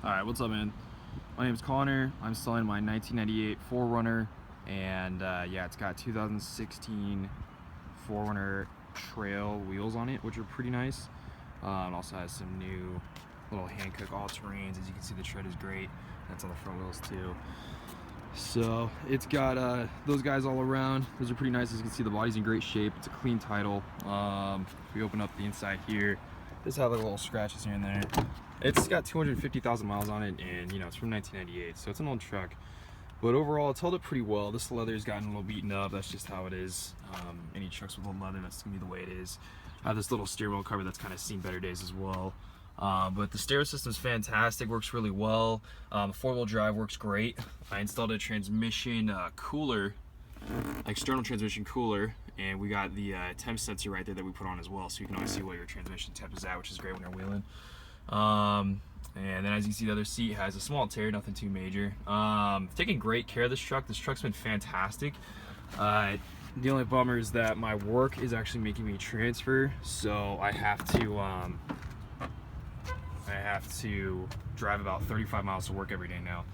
Alright, what's up, man? My name's Connor. I'm selling my 1998 4runner, and yeah, it's got 2016 4runner trail wheels on it, which are pretty nice. It also has some new little Hankook all-terrains. As you can see, the tread is great. That's on the front wheels too. So it's got those guys all around. Those are pretty nice. As you can see, the body's in great shape. It's a clean title. If we open up the inside here, just have like little scratches here and there. It's got 250,000 miles on it, and you know, it's from 1998, so it's an old truck. But overall, it's held up pretty well. This leather's gotten a little beaten up. That's just how it is. Any trucks with old leather, that's gonna be the way it is. I have this little steering wheel cover that's kind of seen better days as well. But the stereo system's fantastic, works really well. Four-wheel drive works great. I installed a transmission cooler, external transmission cooler, and we got the temp sensor right there that we put on as well, so you can always see what your transmission temp is at, which is great when you're wheeling. And then as you see, the other seat has a small tear, nothing too major. Taking great care of this truck. This truck's been fantastic. The only bummer is that my work is actually making me transfer, so I have to drive about 35 miles to work every day now.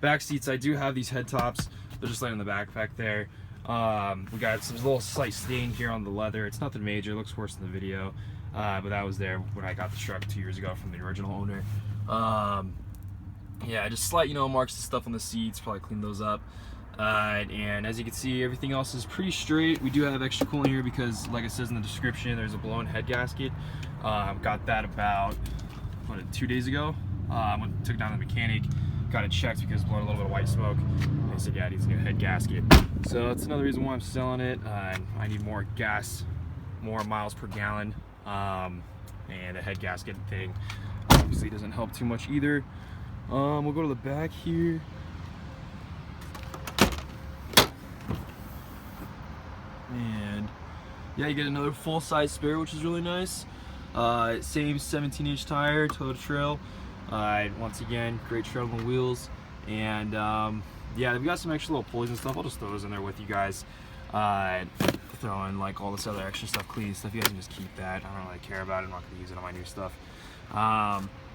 Back seats, I do have these head tops. They're just laying in the backpack there. We got some little slight stain here on the leather. It's nothing major. It looks worse in the video. But that was there when I got the truck 2 years ago from the original owner. Yeah, just slight, marks and stuff on the seats. Probably clean those up. And as you can see, everything else is pretty straight. We do have extra cooling here because, like it says in the description, there's a blown head gasket. Got that about 2 days ago. Took it down to the mechanic, got it checked because it's blowing a little bit of white smoke. They said, yeah, it needs a new head gasket. So that's another reason why I'm selling it. I need more gas, more miles per gallon. And a head gasket thing obviously doesn't help too much either. We'll go to the back here. And yeah, you get another full-size spare, which is really nice. Same 17-inch tire, Toyota Trail. Once again, great tread on the wheels. And yeah, they've got some extra little pulleys and stuff. I'll just throw those in there with you guys. Throw in like all this other extra stuff, clean stuff. You guys can just keep that. I don't really care about it. I'm not going to use it on my new stuff.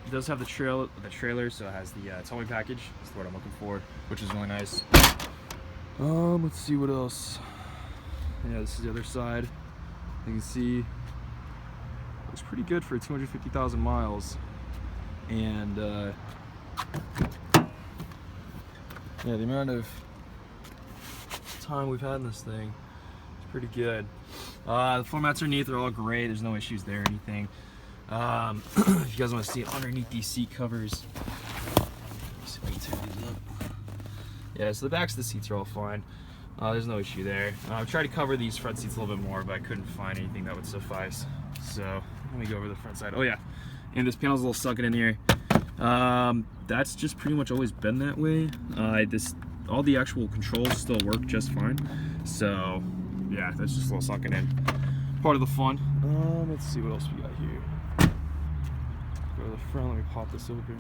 It does have the trailer, so it has the towing package. That's the word I'm looking for, which is really nice. Let's see what else. Yeah, this is the other side. You can see looks pretty good for 250,000 miles. And yeah, the amount of time we've had in this thing, pretty good. The floor mats underneath are all great. There's no issues there or anything. If you guys want to see underneath these seat covers, let me turn these up. Yeah, so the backs of the seats are all fine. There's no issue there. I've tried to cover these front seats a little bit more, but I couldn't find anything that would suffice. So let me go over the front side. Oh yeah, and this panel's a little sunken in here. That's just pretty much always been that way. All the actual controls still work just fine. So yeah, that's just a little sunken in. Part of the fun. Let's see what else we got here. Go to the front, let me pop this open.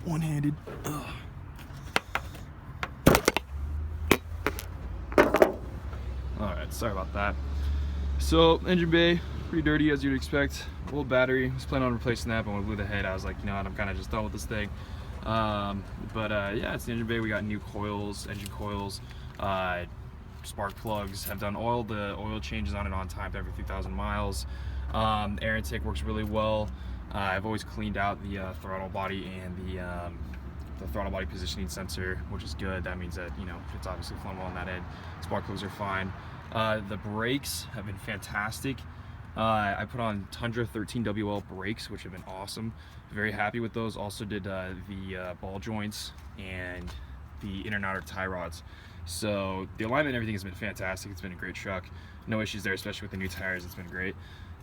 One-handed. Alright, sorry about that. So, engine bay, pretty dirty as you'd expect. Old battery, I was planning on replacing that, but when I blew the head, I was like, you know what, I'm kind of just done with this thing. Yeah, it's the engine bay. We got new coils, engine coils, spark plugs. Have done all the oil changes on it on time every 3,000 miles. Air intake works really well. I've always cleaned out the throttle body and the throttle body positioning sensor, which is good. That means that, it's obviously flown well on that end. Spark plugs are fine. The brakes have been fantastic. I put on Tundra 13WL brakes, which have been awesome. Very happy with those. Also did the ball joints and the inner and outer tie rods. So the alignment and everything has been fantastic. It's been a great truck. No issues there, especially with the new tires. It's been great.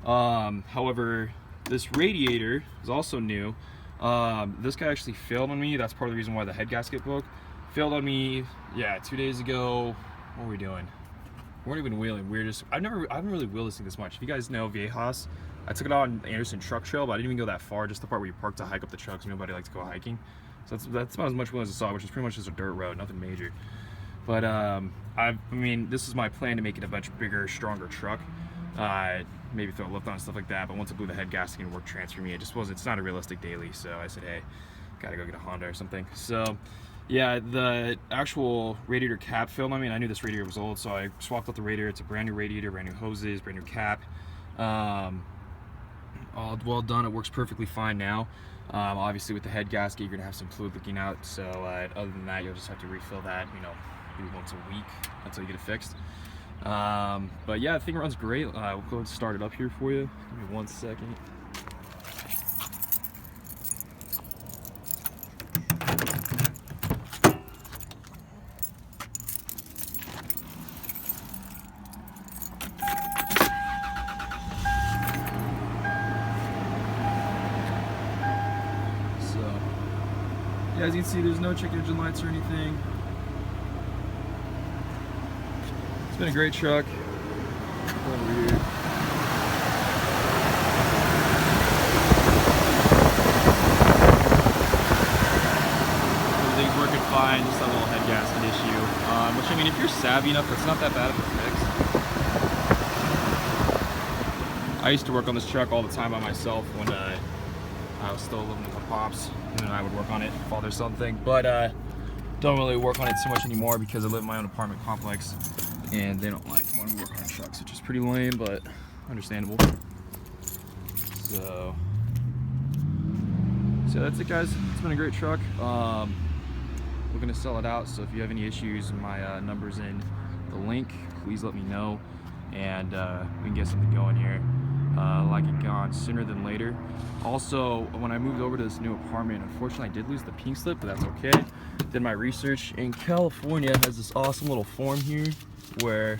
However, this radiator is also new. This guy actually failed on me. That's part of the reason why the head gasket broke. Failed on me, yeah, 2 days ago. What were we doing? We weren't even wheeling. I haven't really wheeled this thing this much. If you guys know Viejas, I took it out on Anderson Truck Trail, but I didn't even go that far. Just the part where you park to hike up the trucks. Nobody likes to go hiking. So that's about as much wheeling as I saw, which is pretty much just a dirt road, nothing major. But I mean, this is my plan to make it a much bigger, stronger truck. maybe throw a lift on and stuff like that. But once I blew the head gasket and work transfer me, it's not a realistic daily. So I said, hey, gotta go get a Honda or something. So yeah, the actual radiator cap film, I mean, I knew this radiator was old, so I swapped out the radiator. It's a brand new radiator, brand new hoses, brand new cap. All well done. It works perfectly fine now. Obviously with the head gasket, you're gonna have some fluid leaking out. So other than that, you'll just have to refill that, you know, maybe once a week until you get it fixed. But yeah, the thing runs great. We'll go ahead and start it up here for you. Give me 1 second. Yeah, as you can see, there's no check engine lights or anything. It's been a great truck. Over here. Everything's working fine, just a little head gasket issue. Which, I mean, if you're savvy enough, it's not that bad of a fix. I used to work on this truck all the time by myself when I was still living with my pops, and I would work on it, father something. But don't really work on it too much anymore because I live in my own apartment complex, and they don't like when we work on trucks, which is pretty lame, but understandable. So that's it, guys. It's been a great truck. We're gonna sell it out, so if you have any issues, my number's in the link. Please let me know, and we can get something going here. Like it gone sooner than later. Also, when I moved over to this new apartment, unfortunately I did lose the pink slip, but that's okay. Did my research, and California has this awesome little form here where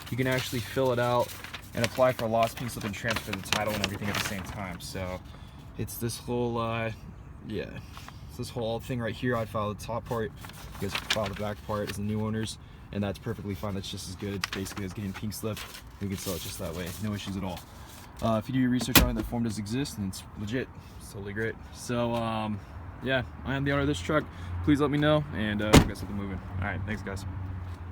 you can actually fill it out and apply for a lost pink slip and transfer the title and everything at the same time. So it's this whole it's this whole thing right here. I'd file the top part, you guys file the back part as the new owners, and that's perfectly fine. That's just as good basically as getting pink slip. We can sell it just that way, no issues at all. If you do your research on it, the form does exist, and it's legit. It's totally great. So yeah, I am the owner of this truck. Please let me know, and we'll get something moving. All right, thanks guys.